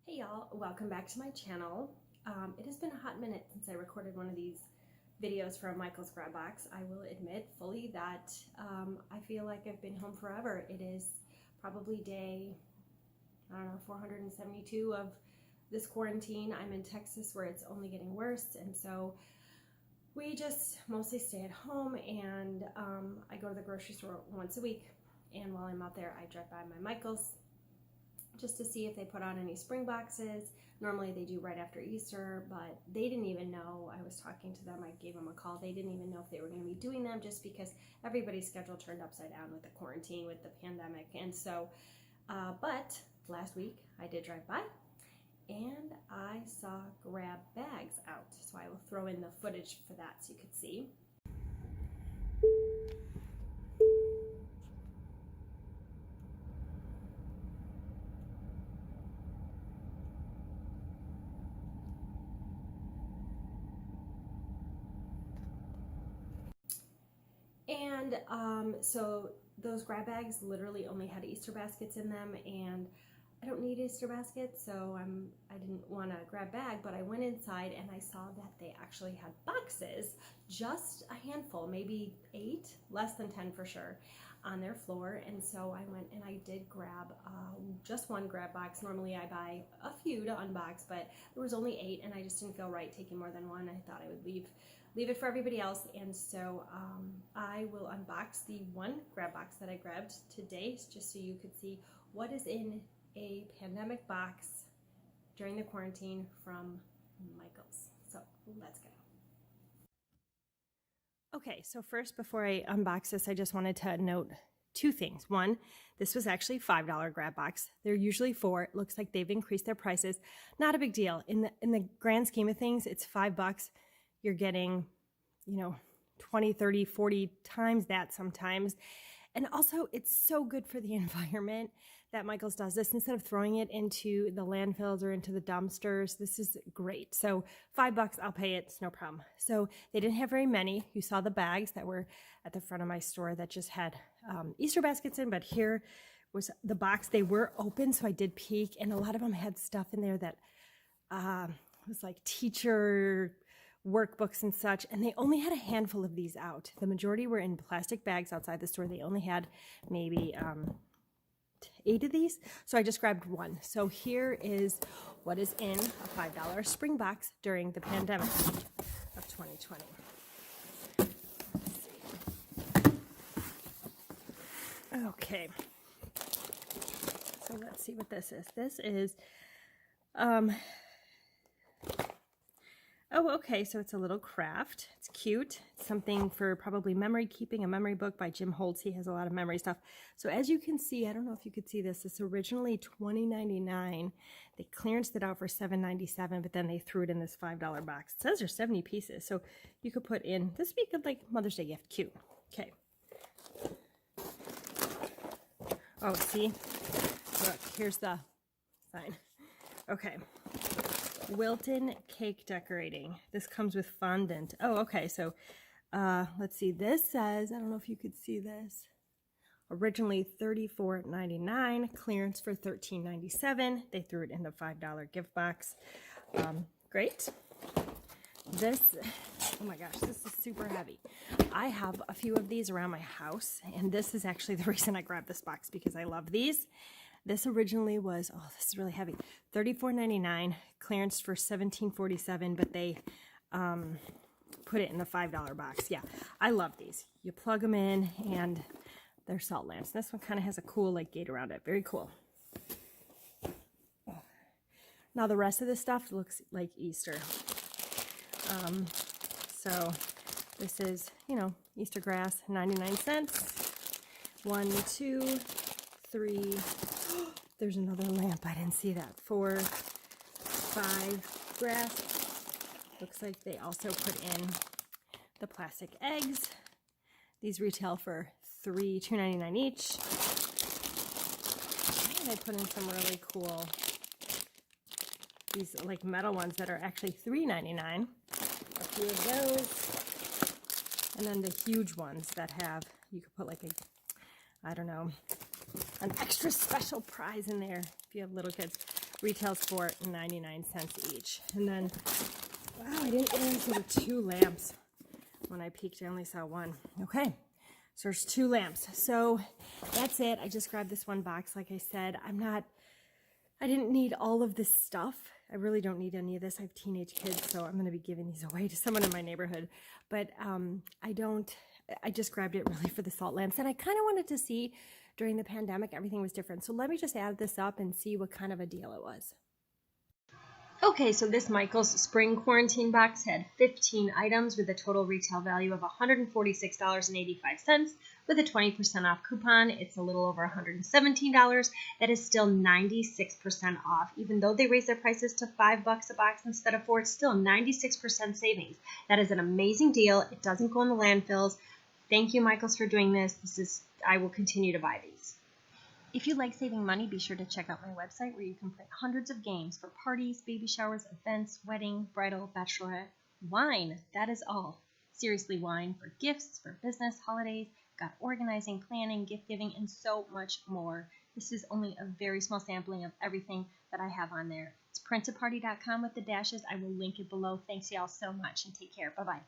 Hey y'all, welcome back to my channel. It has been a hot minute since I recorded one of these videos from Michael's Grab Box. I will admit fully that I feel like I've been home forever. It is probably day, 472 of this quarantine. I'm in Texas where it's only getting worse, and so we just mostly stay at home, and I go to the grocery store once a week, and while I'm out there I drive by my Michael's just to see if they put on any spring boxes. Normally they do right after Easter, but they didn't even know. I was talking to them, I gave them a call. They didn't even know if they were going to be doing them just because everybody's schedule turned upside down with the quarantine, with the pandemic. And so, but last week I did drive by and I saw grab bags out. So I will throw in the footage for that so you could see. And so those grab bags literally only had Easter baskets in them, and I don't need Easter baskets, so I didn't want a grab bag, but I went inside and I saw that they actually had boxes, just a handful, maybe 8, less than 10 for sure, on their floor. And so I went and I did grab just one grab box. Normally I buy a few to unbox, but there was only 8 and I just didn't feel right taking more than one. I thought I would leave it for everybody else, and so I will unbox the one grab box that I grabbed today, just so you could see what is in a pandemic box during the quarantine from Michael's. So let's go. Okay, so first, before I unbox this, I just wanted to note 2 things. One, this was actually $5 grab box. They're usually $4. It looks like they've increased their prices. Not a big deal. In the grand scheme of things, it's $5. You're getting, 20, 30, 40 times that sometimes. And also, it's so good for the environment that Michael's does this. Instead of throwing it into the landfills or into the dumpsters, this is great. So $5, I'll pay it, it's no problem. So they didn't have very many. You saw the bags that were at the front of my store that just had Easter baskets in, but here was the box. They were open, so I did peek, and a lot of them had stuff in there that was like teacher workbooks and such, and they only had a handful of these out. The majority were in plastic bags outside the store. They only had maybe 8 of these, so I just grabbed one. So here is what is in a $5 spring box during the pandemic of 2020. Okay, so let's see what this is. This is oh, okay, so it's a little craft. It's cute. It's something for probably memory keeping, a memory book by Jim Holtz. He has a lot of memory stuff. So as you can see, I don't know if you could see this, it's originally $20.99. They clearanced it out for $7.97, but then they threw it in this $5 box. It says there's 70 pieces, so you could put in, this would be a good like Mother's Day gift. Cute. Okay. Oh, see? Look, here's the sign. Okay. Wilton cake decorating. This comes with fondant. Oh, okay. So let's see. This says, I don't know if you could see this. Originally $34.99, clearance for $13.97. They threw it in the $5 gift box. Great. This, oh my gosh, this is super heavy. I have a few of these around my house, and this is actually the reason I grabbed this box, because I love these. This originally was, oh, this is really heavy, $34.99, clearance for $17.47, but they put it in the $5 box. Yeah, I love these. You plug them in, and they're salt lamps. This one kind of has a cool like gate around it. Very cool. Now the rest of this stuff looks like Easter. So this is, Easter grass, 99 cents. 1, 2, 3. There's another lamp. I didn't see that. 4, 5 grass. Looks like they also put in the plastic eggs. These retail for $2.99 each. And they put in some really cool, these like metal ones that are actually $3.99. A few of those. And then the huge ones that have, you could put like a, I don't know, an extra special prize in there if you have little kids. Retails for 99 cents each. And then, wow, I didn't realize there were 2 lamps. When I peeked, I only saw 1. Okay, so there's 2 lamps. So that's it. I just grabbed this one box. Like I said, I didn't need all of this stuff. I really don't need any of this. I have teenage kids, so I'm going to be giving these away to someone in my neighborhood. But I just grabbed it really for the salt lamps. And I kind of wanted to see during the pandemic, everything was different. So let me just add this up and see what kind of a deal it was. Okay, so this Michael's Spring Quarantine Box had 15 items with a total retail value of $146.85. With a 20% off coupon, it's a little over $117. That is still 96% off. Even though they raised their prices to $5 a box instead of $4, it's still 96% savings. That is an amazing deal. It doesn't go in the landfills. Thank you, Michael's, for doing this. I will continue to buy these. If you like saving money, be sure to check out my website where you can play hundreds of games for parties, baby showers, events, wedding, bridal, bachelorette, wine. That is all. Seriously, wine for gifts, for business, holidays, got organizing, planning, gift giving, and so much more. This is only a very small sampling of everything that I have on there. It's Print-A-Party.com with the dashes. I will link it below. Thanks y'all so much and take care. Bye-bye.